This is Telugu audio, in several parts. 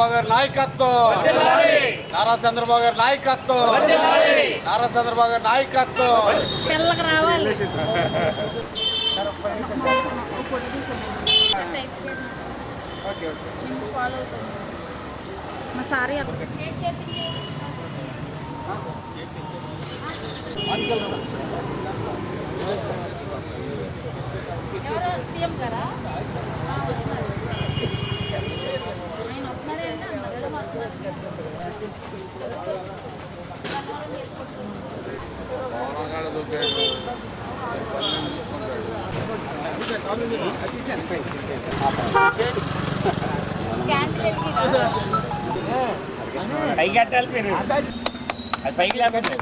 చంద్రబాబు గారి నాయకత్వం, నారా చంద్రబాబు గారి నాయకత్వం, నారా చంద్రబాబు గారి నాయకత్వం. సీఎం గారా పైకి కట్టాలి మీరు, అది పైకి లేకపోతే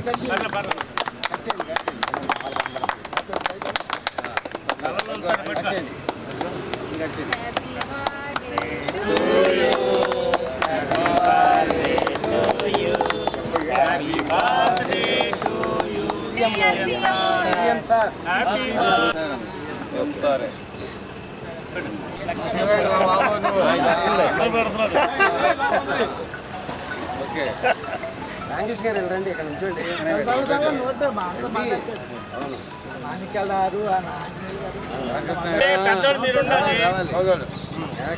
రాంకేష్ గారు రండి, ఇక్కడ నుంచోండి.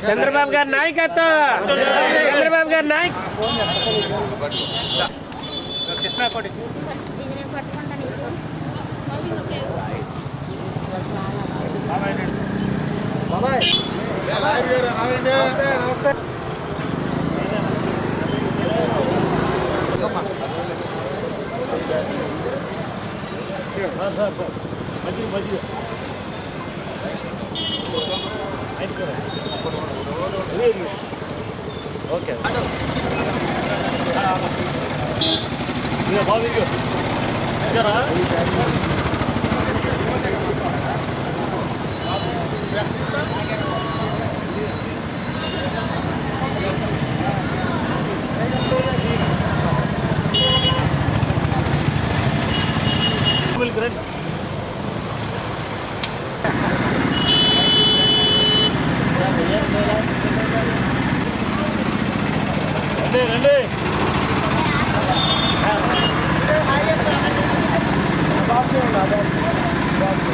చంద్రబాబు గారి నాయకత్వం, చంద్రబాబు గారి నాయక్ కృష్ణాకోటి ఓకే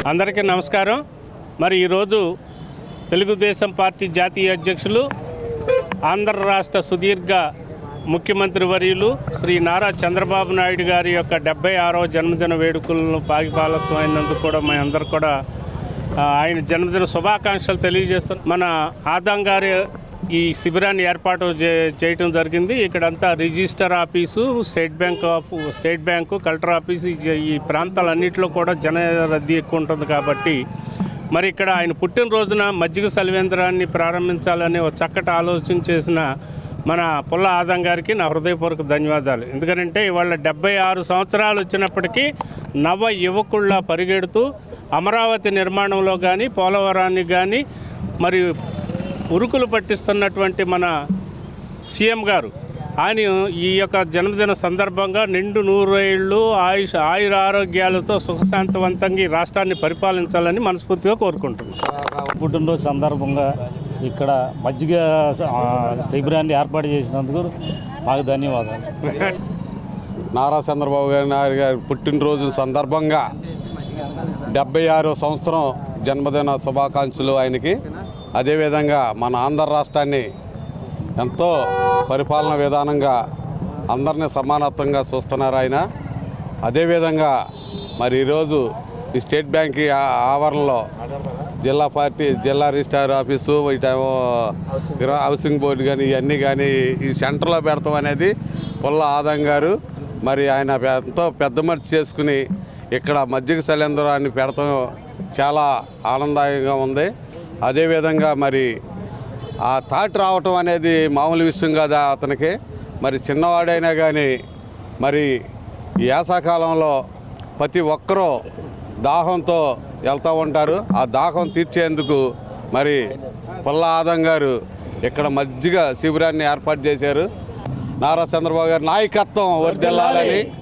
అందరికీ నమస్కారం. మరి ఈరోజు తెలుగుదేశం పార్టీ జాతీయ అధ్యక్షులు, ఆంధ్ర రాష్ట్ర సుదీర్ఘ ముఖ్యమంత్రి వర్యులు శ్రీ నారా చంద్రబాబు నాయుడు గారి యొక్క 76వ జన్మదిన వేడుకలను పాగిపాలస్తం అయినందుకు కూడా మేము అందరూ కూడా ఆయన జన్మదిన శుభాకాంక్షలు తెలియజేస్తాం. మన ఆదాం గారి ఈ శిబిరాన్ని ఏర్పాటు చేయటం జరిగింది. ఇక్కడంతా register office, state bank, collector office, ఈ ప్రాంతాలన్నింటిలో కూడా జన రద్దీ ఎక్కువ ఉంటుంది కాబట్టి మరి ఇక్కడ ఆయన పుట్టినరోజున మజ్జిగ సలివేంద్రాన్ని ప్రారంభించాలని ఒక చక్కటి ఆలోచన చేసిన మన పుల్ల ఆదం గారికి నా హృదయపూర్వక ధన్యవాదాలు. ఎందుకంటే ఇవాళ 76 సంవత్సరాలు వచ్చినప్పటికీ నవ యువకుళ్ళ పరిగెడుతూ అమరావతి నిర్మాణంలో కానీ, పోలవరాన్ని కానీ మరి ఉరుకులు పట్టిస్తున్నటువంటి మన సీఎం గారు ఆయన ఈ యొక్క జన్మదిన సందర్భంగా నిండు 100 ఏళ్ళు ఆయుర ఆరోగ్యాలతో సుఖశాంతవంతంగా ఈ రాష్ట్రాన్ని పరిపాలించాలని మనస్ఫూర్తిగా కోరుకుంటున్నాం. పుట్టినరోజు సందర్భంగా ఇక్కడ మజ్జిగ శిబిరాన్ని ఏర్పాటు చేసినందుకు మాకు ధన్యవాదాలు. నారా చంద్రబాబు గారి పుట్టినరోజు సందర్భంగా 76వ సంవత్సరం జన్మదిన శుభాకాంక్షలు ఆయనకి. అదేవిధంగా మన ఆంధ్ర రాష్ట్రాన్ని ఎంతో పరిపాలన విధానంగా అందరినీ సమానత్వంగా చూస్తున్నారు ఆయన. అదేవిధంగా మరి ఈరోజు ఈ స్టేట్ బ్యాంక్ ఆవరణలో జిల్లా రిజిస్ట్రార్ ఆఫీసు, ఇటేమో హౌసింగ్ బోర్డు కానీ ఇవన్నీ కానీ ఈ సెంటర్లో పెడతాం అనేది పుల్ల ఆదం గారు మరి ఆయన ఎంతో పెద్ద మనిషి చేసుకుని ఇక్కడ మజ్జిగ శైలేంద్రాన్ని పెడతాం చాలా ఆనందంగా ఉంది. అదేవిధంగా మరి ఆ థాట్ రావటం అనేది మామూలు విషయం కాదా అతనికి. మరి చిన్నవాడైనా కానీ మరి వేసవకాలంలో ప్రతి ఒక్కరూ దాహంతో వెళ్తూ ఉంటారు. ఆ దాహం తీర్చేందుకు మరి పుల్ల ఆదం గారు ఇక్కడ మజ్జిగ శిబిరాన్ని ఏర్పాటు చేశారు. నారా చంద్రబాబు గారి నాయకత్వం వర్ధిల్లాలని